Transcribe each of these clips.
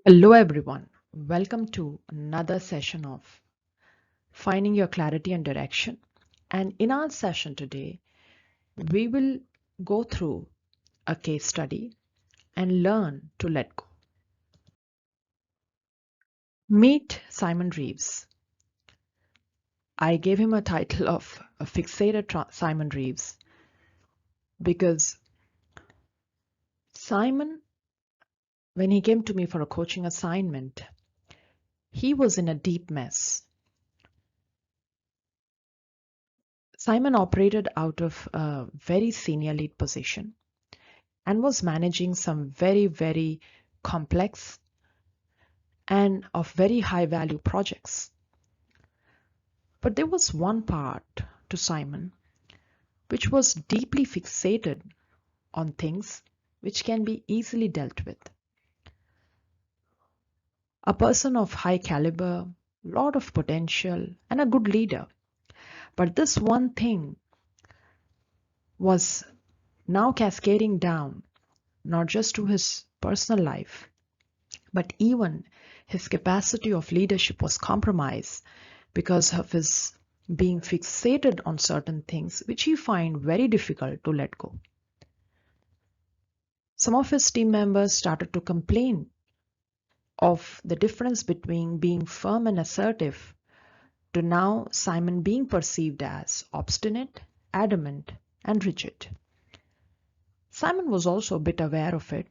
Hello, everyone. Welcome to another session of Finding Your Clarity and Direction. And in our session today, we will go through a case study and learn to let go. Meet Simon Reeves. I gave him a title of a fixated Simon Reeves because Simon, when he came to me for a coaching assignment, he was in a deep mess. Simon operated out of a very senior lead position and was managing some very complex and of very high value projects. But there was one part to Simon which was deeply fixated on things which can be easily dealt with. A person of high caliber, lot of potential, and a good leader. But this one thing was now cascading down, not just to his personal life, but even his capacity of leadership was compromised because of his being fixated on certain things which he find very difficult to let go. Some of his team members started to complain of the difference between being firm and assertive to now Simon being perceived as obstinate, adamant, and rigid. Simon was also a bit aware of it,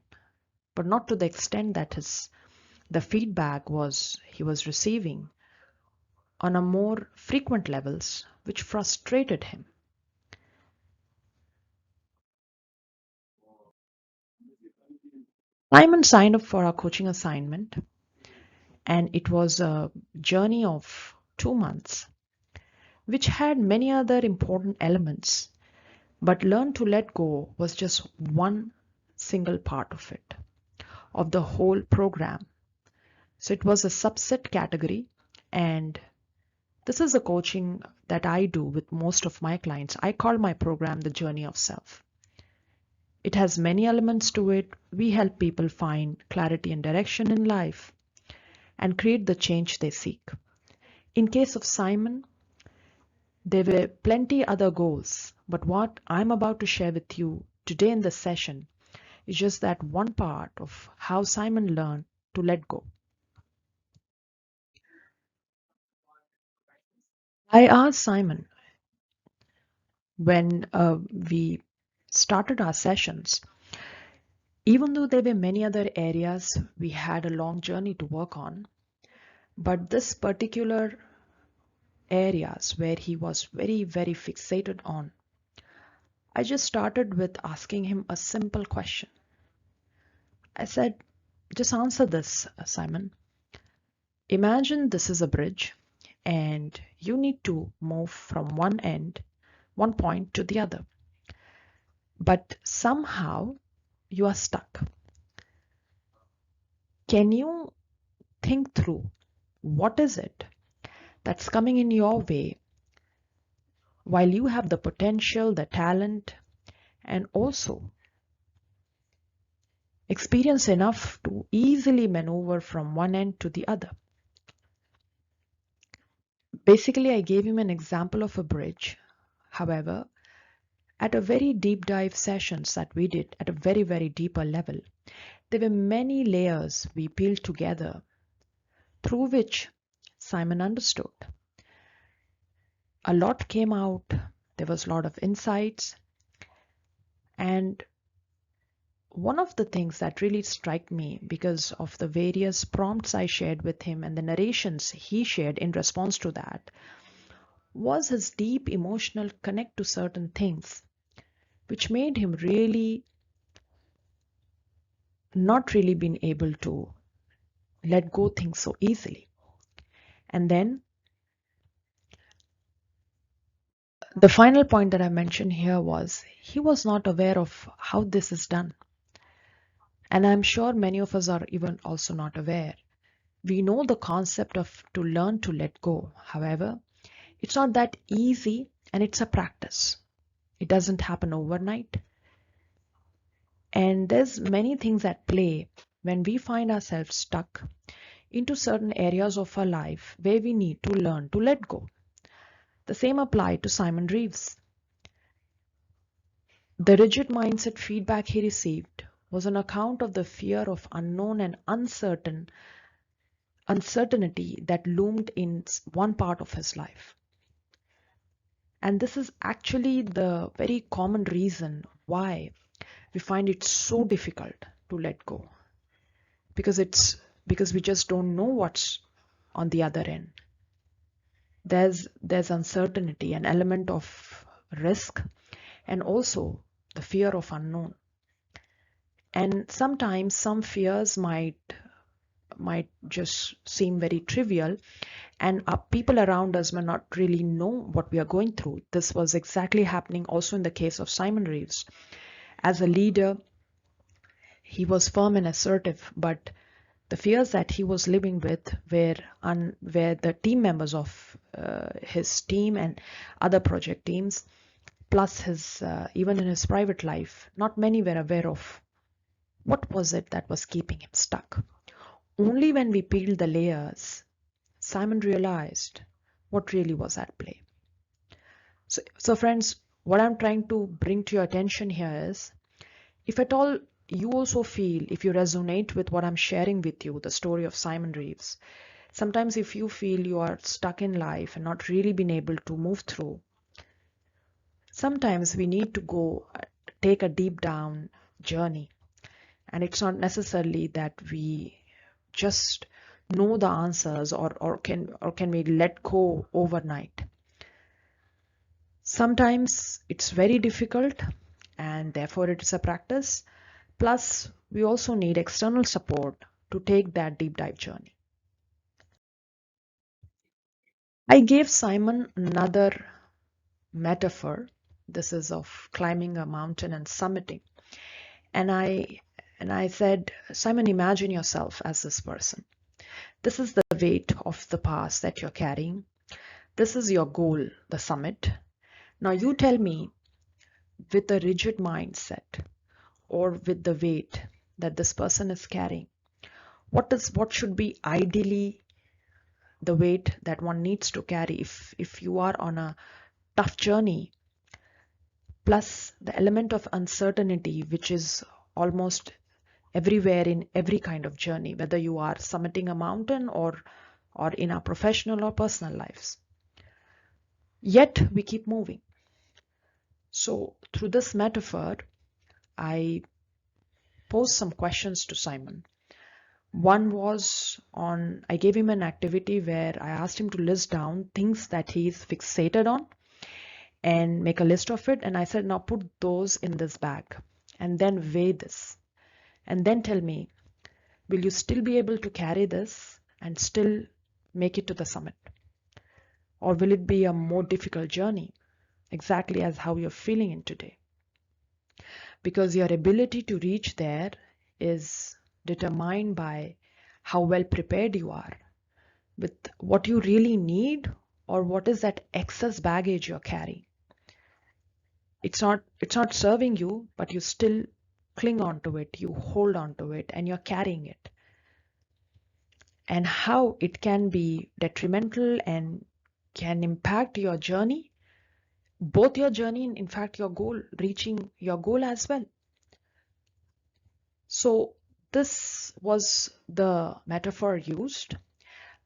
but not to the extent that the feedback he was receiving on a more frequent levels, which frustrated him. Simon signed up for our coaching assignment, and it was a journey of 2 months, which had many other important elements, but learn to let go was just one single part of it, of the whole program. So it was a subset category, and this is a coaching that I do with most of my clients. I call my program the Journey of Self. It has many elements to it. We help people find clarity and direction in life and create the change they seek. In case of Simon, there were plenty other goals, but what I'm about to share with you today in this session is just that one part of how Simon learned to let go. I asked Simon when we started our sessions, even though there were many other areas we had a long journey to work on, but this particular areas where he was very fixated on, I just started with asking him a simple question. I said, just answer this, Simon. Imagine this is a bridge and you need to move from one point to the other. But somehow you are stuck. Can you think through what is it that's coming in your way while you have the potential, the talent, and also experience enough to easily maneuver from one end to the other? Basically, I gave him an example of a bridge. However, at a very deep dive sessions that we did at a very deeper level, there were many layers we peeled together through which Simon understood. A lot came out, there was a lot of insights, and one of the things that really struck me because of the various prompts I shared with him and the narrations he shared in response to that was his deep emotional connect to certain things, which made him really not really been able to let go things so easily. And then the final point that I mentioned here was he was not aware of how this is done. And I'm sure many of us are even also not aware. We know the concept of to learn to let go. However, it's not that easy and it's a practice. It doesn't happen overnight. And there's many things at play when we find ourselves stuck into certain areas of our life where we need to learn to let go. The same applied to Simon Reeves. The rigid mindset feedback he received was on account of the fear of unknown and uncertainty that loomed in one part of his life. And this is actually the very common reason why we find it so difficult to let go. Because we just don't know what's on the other end. There's uncertainty, an element of risk, and also the fear of unknown. And sometimes some fears might just seem very trivial, and people around us may not really know what we are going through. This was exactly happening also in the case of Simon Reeves. As a leader, he was firm and assertive, but the fears that he was living with were the team members of his team and other project teams, plus his even in his private life, not many were aware of what was it that was keeping him stuck. Only when we peeled the layers, Simon realized what really was at play. So friends, what I'm trying to bring to your attention here is, if at all you also feel, if you resonate with what I'm sharing with you, the story of Simon Reeves, sometimes if you feel you are stuck in life and not really been able to move through, sometimes we need to go take a deep down journey. And it's not necessarily that we just know the answers or can we let go overnight. Sometimes it's very difficult, and therefore it is a practice. Plus, we also need external support to take that deep dive journey. I gave Simon another metaphor. This is of climbing a mountain and summiting. And I said, Simon, imagine yourself as this person. This is the weight of the past that you're carrying. This is your goal, the summit. Now you tell me, with a rigid mindset or with the weight that this person is carrying, what should be ideally the weight that one needs to carry if you are on a tough journey, plus the element of uncertainty which is almost everywhere in every kind of journey, whether you are summiting a mountain or in our professional or personal lives. Yet we keep moving. So through this metaphor, I posed some questions to Simon. One was I gave him an activity where I asked him to list down things that he's fixated on and make a list of it. And I said, now put those in this bag and then weigh this. And then tell me, will you still be able to carry this and still make it to the summit? Or will it be a more difficult journey, exactly as how you're feeling in today? Because your ability to reach there is determined by how well prepared you are with what you really need, or what is that excess baggage you're carrying. It's not serving you, but you still cling on to it, you hold on to it, and you're carrying it. And how it can be detrimental and can impact your journey, both your journey and in fact your goal, reaching your goal as well. So this was the metaphor used.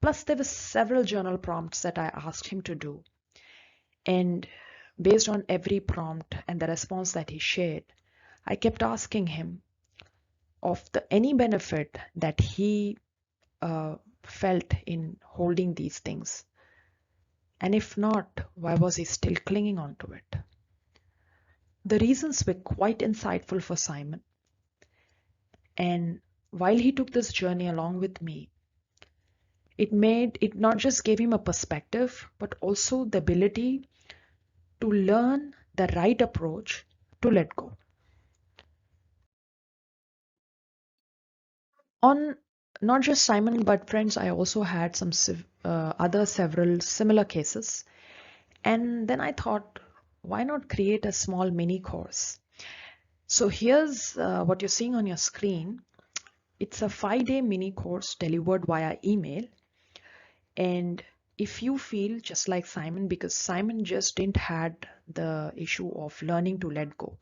Plus there were several journal prompts that I asked him to do. And based on every prompt and the response that he shared, I kept asking him of any benefit that he felt in holding these things. And if not, why was he still clinging on to it? The reasons were quite insightful for Simon. And while he took this journey along with me, it not just gave him a perspective, but also the ability to learn the right approach to let go. On not just Simon, but friends, I also had some other several similar cases. And then I thought, why not create a small mini course? So here's what you're seeing on your screen It's a 5-day mini course delivered via email. And if you feel just like Simon, because Simon just didn't had the issue of learning to let go.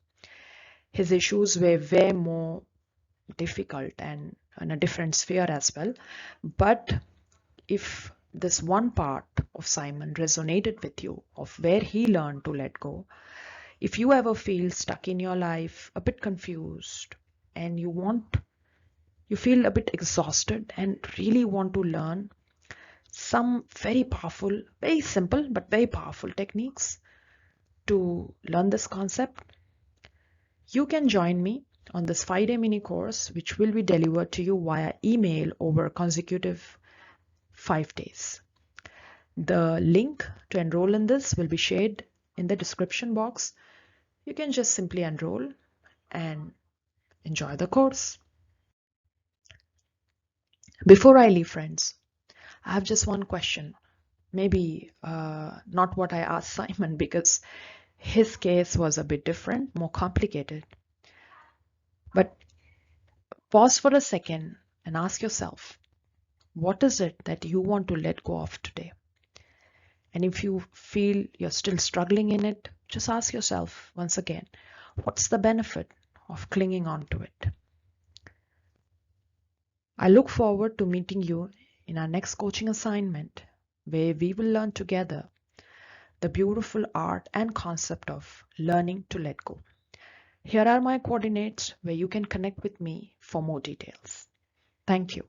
His issues were way more difficult and in a different sphere as well. But if this one part of Simon resonated with you, of where he learned to let go, if you ever feel stuck in your life, a bit confused, and you feel a bit exhausted and really want to learn some very powerful, very simple, but very powerful techniques to learn this concept, you can join me on this 5-day mini course, which will be delivered to you via email over consecutive 5 days. The link to enroll in this will be shared in the description box. You can just simply enroll and enjoy the course. Before I leave, friends, I have just one question. Maybe not what I asked Simon, because his case was a bit different, more complicated. But pause for a second and ask yourself, what is it that you want to let go of today? And if you feel you're still struggling in it, just ask yourself once again, what's the benefit of clinging on to it? I look forward to meeting you in our next coaching assignment, where we will learn together the beautiful art and concept of learning to let go. Here are my coordinates where you can connect with me for more details. Thank you.